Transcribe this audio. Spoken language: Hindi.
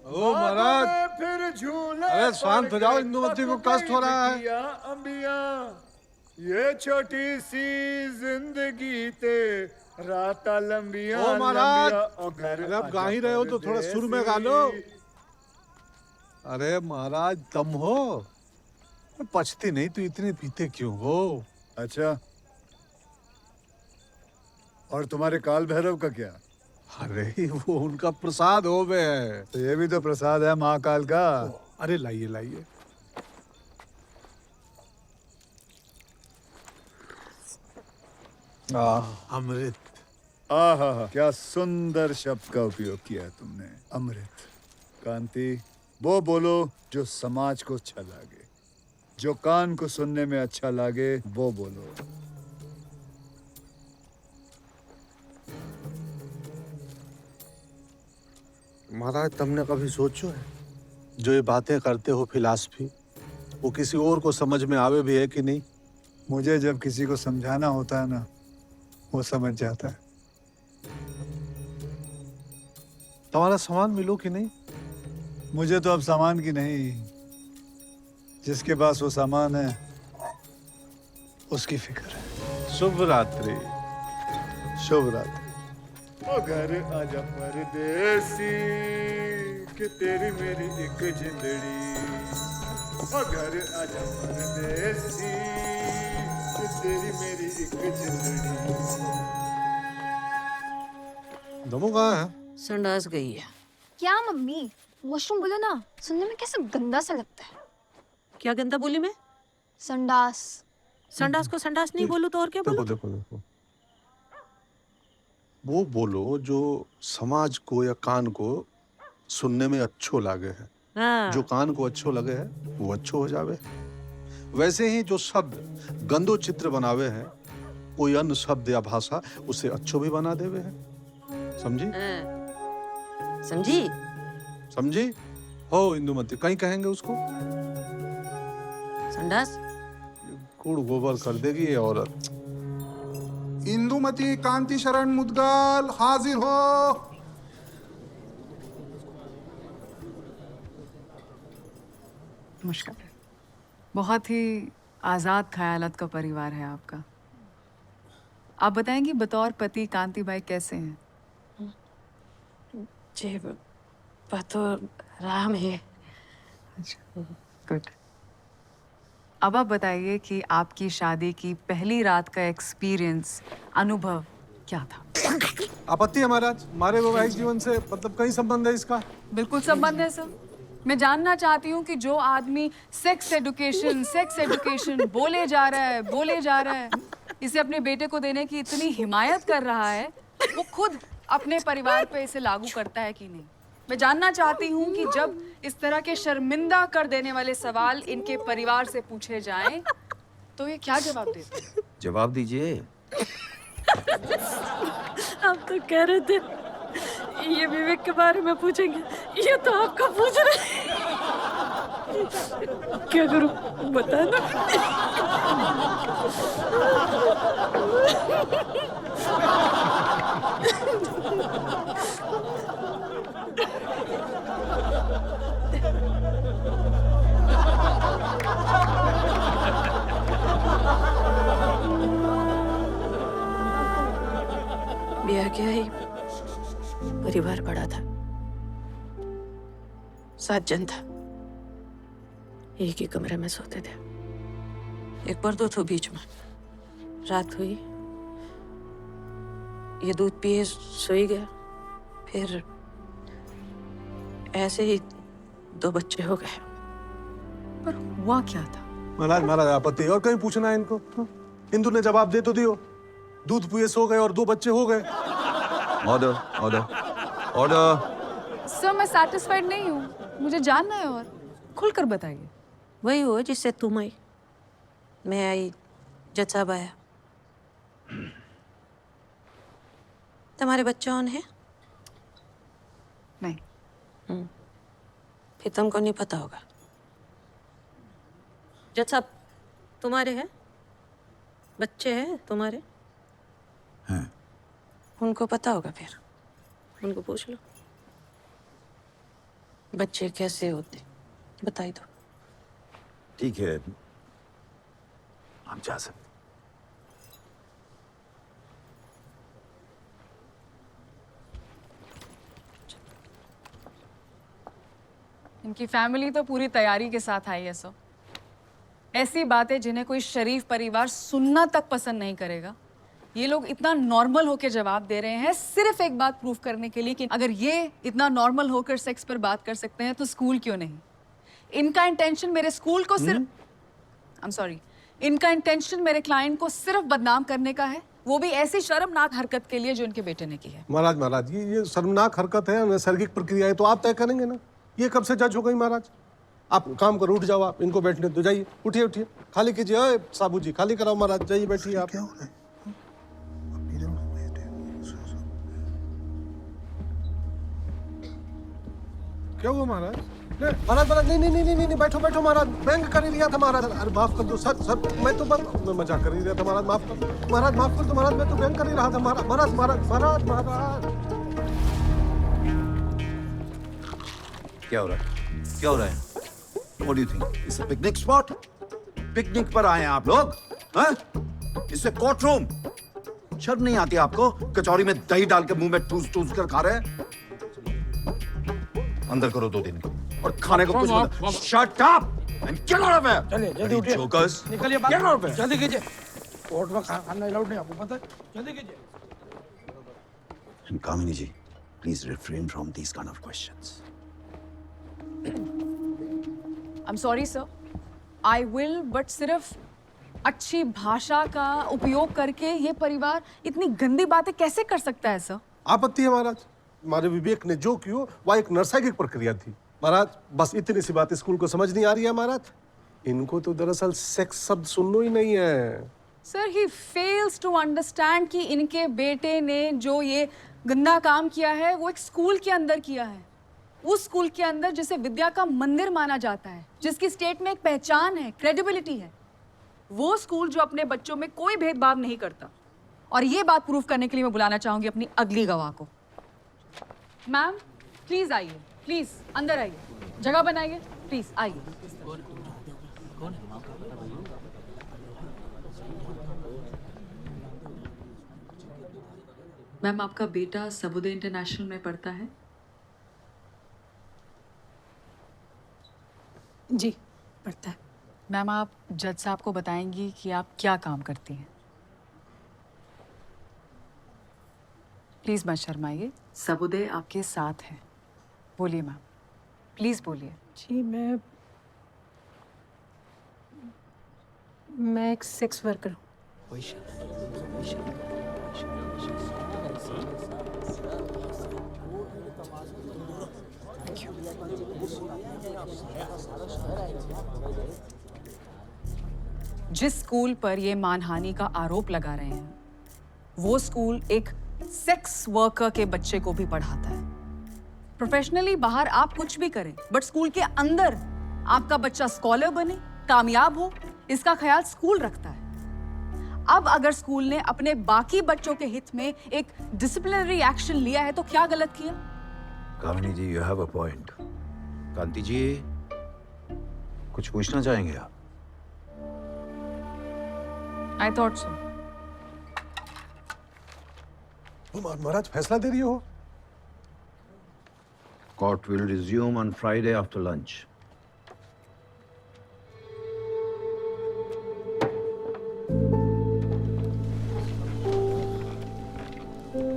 ओ महाराज, फिर झूले अरे शांत हो जाओ, इंदुमती को कष्ट हो रहा है। अंबिया, ये छोटी सी जिंदगी ते राता लंबिया ओ महाराज, लंबिया। ओ घर अरे अब गा आजा ही रहे हो तो थोड़ा सुर में गा लो। अरे महाराज दम हो, पचती नहीं तो इतने पीते क्यों हो? अच्छा, और तुम्हारे काल भैरव का क्या? अरे वो उनका प्रसाद हो बे। तो ये भी तो प्रसाद है महाकाल का। अरे लाइए लाइए। अमृत। आहा, क्या सुंदर शब्द का उपयोग किया है तुमने, अमृत। कांति, वो बोलो जो समाज को अच्छा लगे, जो कान को सुनने में अच्छा लगे, वो बोलो। महाराज तुमने कभी सोचो है, जो ये बातें करते हो फिलॉसफी, वो किसी और को समझ में आवे भी है कि नहीं? मुझे जब किसी को समझाना होता है ना, वो समझ जाता है। तुम्हारा सामान मिलो कि नहीं? मुझे तो अब सामान की नहीं, जिसके पास वो सामान है उसकी फिक्र है। शुभ रात्रि। शुभ रात्रि। ओ घर आजा परदेसी, कि तेरी मेरी एक जिंदड़ी। ओ घर आजा परदेसी, कि तेरी मेरी एक जिंदड़ी। दमू कहाँ है? संडास गई है। क्या मम्मी, वॉशरूम बोलो ना, सुनने में कैसा गंदा सा लगता है। क्या गंदा बोली मैं? संडास। संडास को संडास नहीं बोलूं तो और क्या बोलूं? देखो देखो देखो, वो बोलो जो समाज को या कान को सुनने में अच्छो लगे है। हाँ। जो कान को अच्छो लगे है वो अच्छो हो जावे। वैसे ही जो शब्द गंदो चित्र बनावे है, कोई अन्य शब्द या भाषा उसे अच्छो भी बना देवे है। समझी? हाँ। समझी? समझी हो इंदुमती? कहीं कहेंगे उसको संडास। कूड़ गोबर कर देगी ये औरत। इंदुमती कांति शरण मुदगल हाजिर हो। नमस्कार। बहुत ही आज़ाद ख्यालात का परिवार है आपका। आप बताएंगी बतौर पति कांति भाई कैसे हैं? जी तो राम है। गुड। अब आप बताइए कि आपकी शादी की पहली रात का एक्सपीरियंस, अनुभव क्या था? आपत्ति है महाराज, हमारे वैवाहिक जीवन से मतलब कहीं संबंध है इसका? बिल्कुल संबंध है सर। मैं जानना चाहती हूँ कि जो आदमी सेक्स एजुकेशन बोले जा रहा है, इसे अपने बेटे को देने की इतनी हिमायत कर रहा है, वो खुद अपने परिवार पे इसे लागू करता है कि नहीं? मैं जानना चाहती हूँ कि जब इस तरह के शर्मिंदा कर देने वाले सवाल इनके परिवार से पूछे जाएं, तो ये क्या जवाब देते हैं? जवाब दीजिए। आप तो कह रहे थे ये विवेक के बारे में पूछेंगे, ये तो आपका पूछ रहे। क्या करूं बता दो। ब्याह क्या ही परिवार बड़ा था, 7 जन था, एक ही कमरे में सोते थे। एक पर्दो था बीच में। रात हुई, ये दूध पिए सोई गया, फिर ऐसे ही 2 बच्चे हो गए। पर हुआ क्या था? महाराज आपत्ति और कहीं पूछना है इनको? इंदु ने जवाब दे तो दियो। दूध पिए सो गए और 2 बच्चे हो गए। Order order order. सर मैं सैटिस्फाइड नहीं हूँ, मुझे जानना है और खुलकर बताइए। वही हुआ जिससे तुम आई, मैं आई, जज साहब आया। तुम्हारे बच्चे कौन है? नहीं। फिर तुमको नहीं पता होगा। जज साहब तुम्हारे हैं? बच्चे हैं तुम्हारे? हैं। उनको पता होगा, फिर उनको पूछ लो। बच्चे कैसे होते बताई दो। ठीक है, आप जा सकते। इनकी फैमिली तो पूरी तैयारी के साथ आई है सर। ऐसी बातें जिन्हें कोई शरीफ परिवार सुनना तक पसंद नहीं करेगा, ये लोग इतना नॉर्मल होकर जवाब दे रहे हैं सिर्फ एक बात प्रूव करने के लिए कि अगर ये इतना नॉर्मल होकर सेक्स पर बात कर सकते हैं तो स्कूल क्यों नहीं। इनका इंटेंशन मेरे स्कूल को सिर्फ आई एम सॉरी इनका इंटेंशन मेरे क्लाइंट को सिर्फ बदनाम करने का है, वो भी ऐसी शर्मनाक हरकत के लिए जो इनके बेटे ने की है। महाराज ये शर्मनाक हरकत है, नैसर्गिक प्रक्रिया है, तो आप तय करेंगे ना। ये कब से जज हो गई महाराज? आप काम करो, उठ जाओ, आप इनको बैठने दो, जाइए, उठिए उठिए, खाली कीजिए। ओए साबू जी, खाली कराओ महाराज, जाइए बैठिए आप। क्या हो रहा है? क्या हुआ महाराज? महाराज नहीं, बैठो बैठो महाराज, बैंक कर ही लिया था महाराज। अरे माफ कर दो सर, मैं तो बस मजाक कर ही रहा था महाराज, माफ कर दो महाराज, माफ कर दो महाराज, मैं तो बैंक कर ही रहा था महाराज। क्या हो रहा है? क्या हो रहा है? What do you think? It's a picnic spot? Picnic पर आए हैं आप लोग? हाँ? इससे कोर्ट रूम। शर्म नहीं आती आपको? कचौरी में दही डाल के मुंह में ठूस ठूस कर खा रहे हैं। अंदर करो 2 दिन को और खाने को कुछ मत। Shut up and get out of here. चलिए जल्दी उठिए, Jokers. निकलिए बाहर। Get out of here. जल्दी कीजिए, कोर्ट में खाना अलाउड नहीं, आपको पता है। जल्दी कीजिए। And Kamini ji, please refrain from these kind of questions. I am sorry sir, I will, but सिर्फ अच्छी भाषा का उपयोग करके ये परिवार इतनी गंदी बातें कैसे कर सकता है सर? आपत्ति है महाराज, हमारे विवेक ने जो किया वह एक नैसर्गिक प्रक्रिया थी महाराज। बस इतनी सी बात स्कूल को समझ नहीं आ रही है महाराज। इनको तो दरअसल सेक्स शब्द सुनना ही नहीं है। Sir, he fails to understand कि इनके बेटे ने जो ये गंदा काम किया है वो एक स्कूल के अंदर किया है, उस स्कूल के अंदर जिसे विद्या का मंदिर माना जाता है, जिसकी स्टेट में एक पहचान है, क्रेडिबिलिटी है। वो स्कूल जो अपने बच्चों में कोई भेदभाव नहीं करता। और ये बात प्रूव करने के लिए मैं बुलाना चाहूंगी अपनी अगली गवाह को। मैम प्लीज आइए, प्लीज अंदर आइए, जगह बनाइए, प्लीज आइए। मैम, आपका बेटा सबुदे इंटरनेशनल में पढ़ता है? जी पढ़ता है। मैम, आप जज साहब को बताएंगी कि आप क्या काम करती हैं। प्लीज मत शर्माइए, सबुदे आपके साथ है। बोलिए मैम, प्लीज बोलिए। जी मैं एक सेक्स वर्कर हूँ। जिस स्कूल पर ये मानहानि का आरोप लगा रहे हैं, वो स्कूल एक सेक्स वर्कर के बच्चे को भी पढ़ाता है। प्रोफेशनली बाहर आप कुछ भी करें, बट स्कूल के अंदर आपका बच्चा स्कॉलर बने, कामयाब हो, इसका ख्याल स्कूल रखता है। अब अगर स्कूल ने अपने बाकी बच्चों के हित में एक डिसिप्लिनरी एक्शन लिया है तो क्या गलत किया? कामिनी जी, यू हैव अ पॉइंट। कांति जी, कुछ पूछना चाहेंगे आप? I thought so. महाराज फैसला दे रही हो? Court will resume on Friday after lunch.